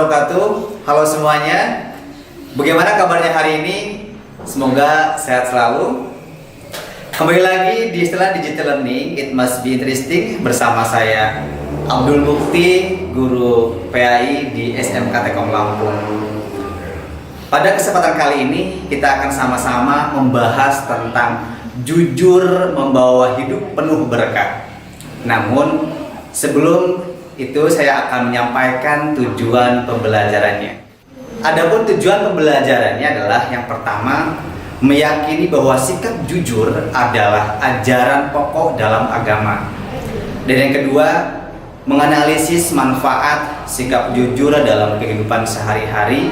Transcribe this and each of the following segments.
wabarakatuh. Halo semuanya. Bagaimana kabarnya hari ini? Semoga sehat selalu. Kembali lagi di Istilah Digital Learning, It Must Be Interesting bersama saya Abdul Mukti, guru PAI di SMK Tekom Lampung. Pada kesempatan kali ini kita akan sama-sama membahas tentang jujur membawa hidup penuh berkah. Namun sebelum itu saya akan menyampaikan tujuan pembelajarannya. Adapun tujuan pembelajarannya adalah yang pertama, meyakini bahwa sikap jujur adalah ajaran pokok dalam agama. Dan yang kedua, menganalisis manfaat sikap jujur dalam kehidupan sehari-hari.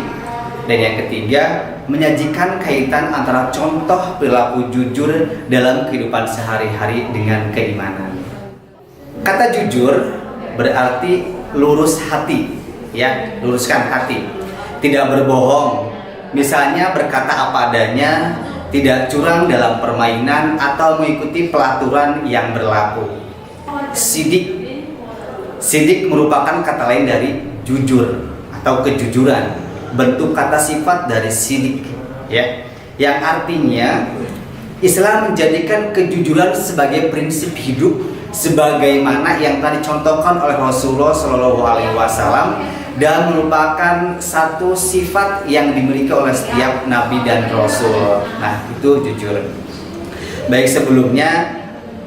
Dan yang ketiga, menyajikan kaitan antara contoh perilaku jujur dalam kehidupan sehari-hari dengan keimanan. Kata jujur berarti lurus hati, ya, luruskan hati, tidak berbohong, misalnya berkata apa adanya, tidak curang dalam permainan atau mengikuti pelaturan yang berlaku. Sidik merupakan kata lain dari jujur atau kejujuran, bentuk kata sifat dari sidik, ya, yang artinya Islam menjadikan kejujuran sebagai prinsip hidup sebagaimana yang tadi dicontohkan oleh Rasulullah SAW, dan merupakan satu sifat yang dimiliki oleh setiap nabi dan rasul. Nah, itu jujur. Baik, sebelumnya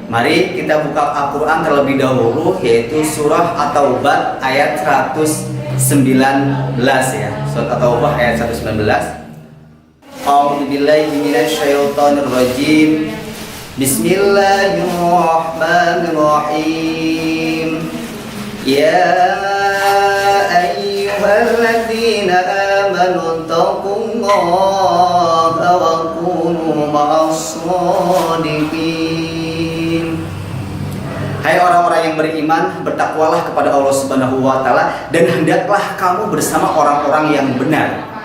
mari kita buka Al-Quran terlebih dahulu, yaitu surah At-Taubah ayat 119, ya. Surah At-Taubah ayat 119. A'udzubillahi minasyaitonirrajim. Bismillahirrahmanirrahim. Ya ayyuhalladzina amanu taqullaha wa kunu ma'as-shadiqin. Hai orang-orang yang beriman, bertakwalah kepada Allah Subhanahu wa taala dan hendaklah kamu bersama orang-orang yang benar.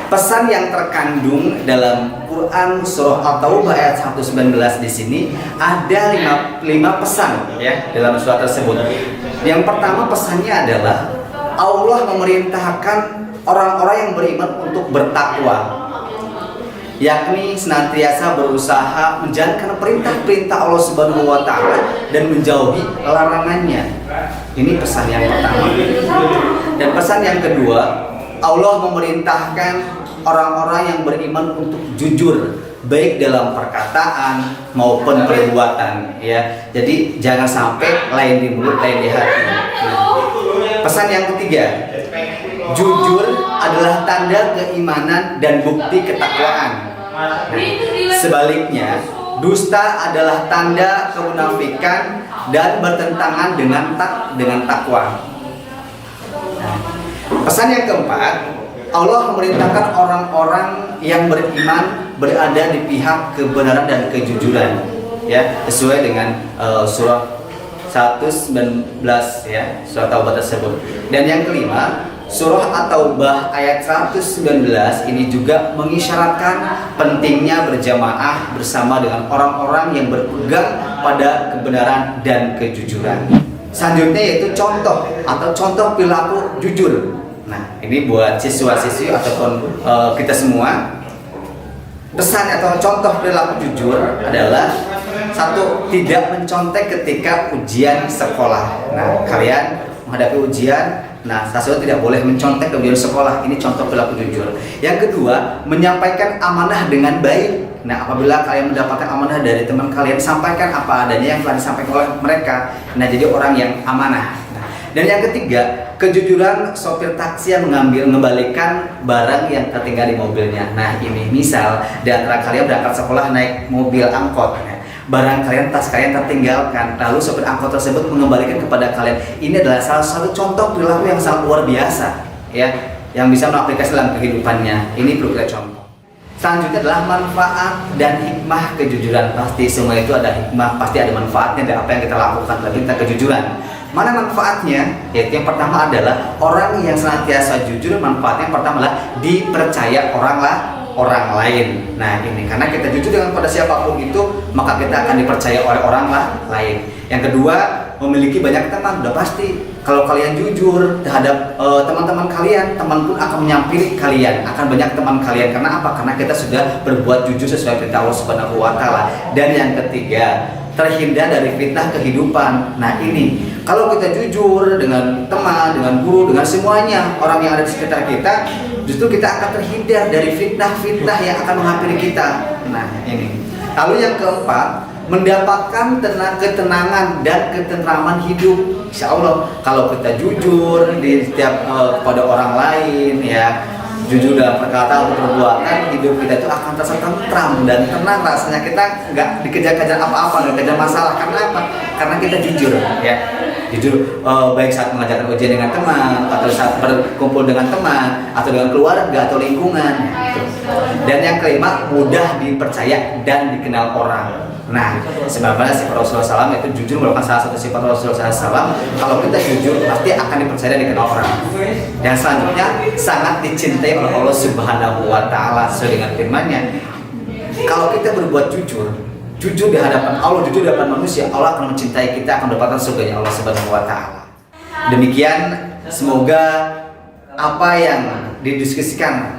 Pesan yang terkandung dalam Quran surah At-Taubah ayat 119 di sini ada lima pesan, ya, dalam surah tersebut. Yang pertama pesannya adalah Allah memerintahkan orang-orang yang beriman untuk bertakwa, yakni senantiasa berusaha menjalankan perintah-perintah Allah Subhanahu wa taala dan menjauhi larangannya. Ini pesan yang pertama. Dan pesan yang kedua, Allah memerintahkan orang-orang yang beriman untuk jujur, baik dalam perkataan maupun perbuatan, ya. Jadi jangan sampai lain di mulut, lain di hati. Pesan yang ketiga, jujur adalah tanda keimanan dan bukti ketakwaan. Sebaliknya, dusta adalah tanda kemunafikan dan bertentangan dengan takwa. Pesan yang keempat, Allah memerintahkan orang-orang yang beriman berada di pihak kebenaran dan kejujuran, ya, sesuai dengan surah 119, ya, surah Taubah tersebut. Dan yang kelima, surah At-Taubah ayat 119 ini juga mengisyaratkan pentingnya berjamaah bersama dengan orang-orang yang berpegang pada kebenaran dan kejujuran. Selanjutnya yaitu contoh perilaku jujur. Nah, ini buat siswa-siswi ataupun kita semua. Pesan atau contoh perilaku jujur adalah satu, tidak mencontek ketika ujian sekolah. Nah, kalian menghadapi ujian, siswa tidak boleh mencontek ke ujian sekolah. Ini contoh perilaku jujur. Yang kedua, menyampaikan amanah dengan baik. Nah, apabila kalian mendapatkan amanah dari teman kalian, sampaikan apa adanya yang telah disampaikan oleh mereka. Nah, jadi orang yang amanah. Dan yang ketiga, kejujuran sopir taksi yang mengembalikan barang yang tertinggal di mobilnya. Nah, ini misal di antara kalian berangkat sekolah naik mobil angkot, barang kalian, tas kalian tertinggalkan, lalu sopir angkot tersebut mengembalikan kepada kalian. Ini adalah salah satu contoh perilaku yang sangat luar biasa, ya, yang bisa mengaplikasi dalam kehidupannya. Ini perlu kita contoh. Selanjutnya adalah manfaat dan hikmah kejujuran. Pasti semua itu ada hikmah, pasti ada manfaatnya dari apa yang kita lakukan dalam kita kejujuran. Mana manfaatnya? Yaitu yang pertama adalah orang yang senantiasa jujur, manfaatnya yang pertama adalah dipercaya orang lain. Nah, ini karena kita jujur dengan pada siapapun itu, maka kita akan dipercaya oleh orang lain. Yang kedua, memiliki banyak teman. Udah pasti Kalau kalian jujur terhadap teman-teman kalian, teman pun akan menyampiri kalian, akan banyak teman kalian. Karena apa? Karena kita sudah berbuat jujur sesuai perintah Allah Subhanahu wa taala. Dan yang ketiga, terhindar dari fitnah kehidupan. Nah ini, kalau kita jujur dengan teman, dengan guru, dengan semuanya orang yang ada di sekitar kita, justru kita akan terhindar dari fitnah-fitnah yang akan menghampiri kita. Nah ini. Lalu yang keempat, mendapatkan ketenangan dan ketentraman hidup. Insya Allah kalau kita jujur di setiap kepada orang lain, ya jujur dalam perkataan atau perbuatan, hidup kita itu akan terasa tentram dan tenang rasanya. Kita nggak dikejar-kejar apa-apa, nggak kejar masalah. Karena apa? Karena kita jujur, ya jujur, baik saat mengajarkan ujian dengan teman, atau saat berkumpul dengan teman, atau dengan keluarga atau lingkungan. Dan yang kelima, mudah dipercaya dan dikenal orang. Nah, sebenarnya sifat Rasulullah SAW itu jujur merupakan salah satu sifat Rasulullah SAW. Kalau kita jujur, pasti akan dipercaya dan dikenal orang. Dan selanjutnya, sangat dicintai oleh Allah Subhanahu wa taala sesuai dengan firman-Nya. Kalau kita berbuat jujur di hadapan Allah, jujur di hadapan manusia, Allah akan mencintai kita, akan mendapatkan surganya Allah Subhanahu wa taala. Demikian, semoga apa yang didiskusikan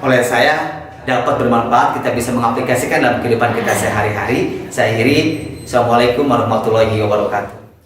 oleh saya dapat bermanfaat, kita bisa mengaplikasikan dalam kehidupan kita sehari-hari. Saya akhiri, Assalamualaikum warahmatullahi wabarakatuh.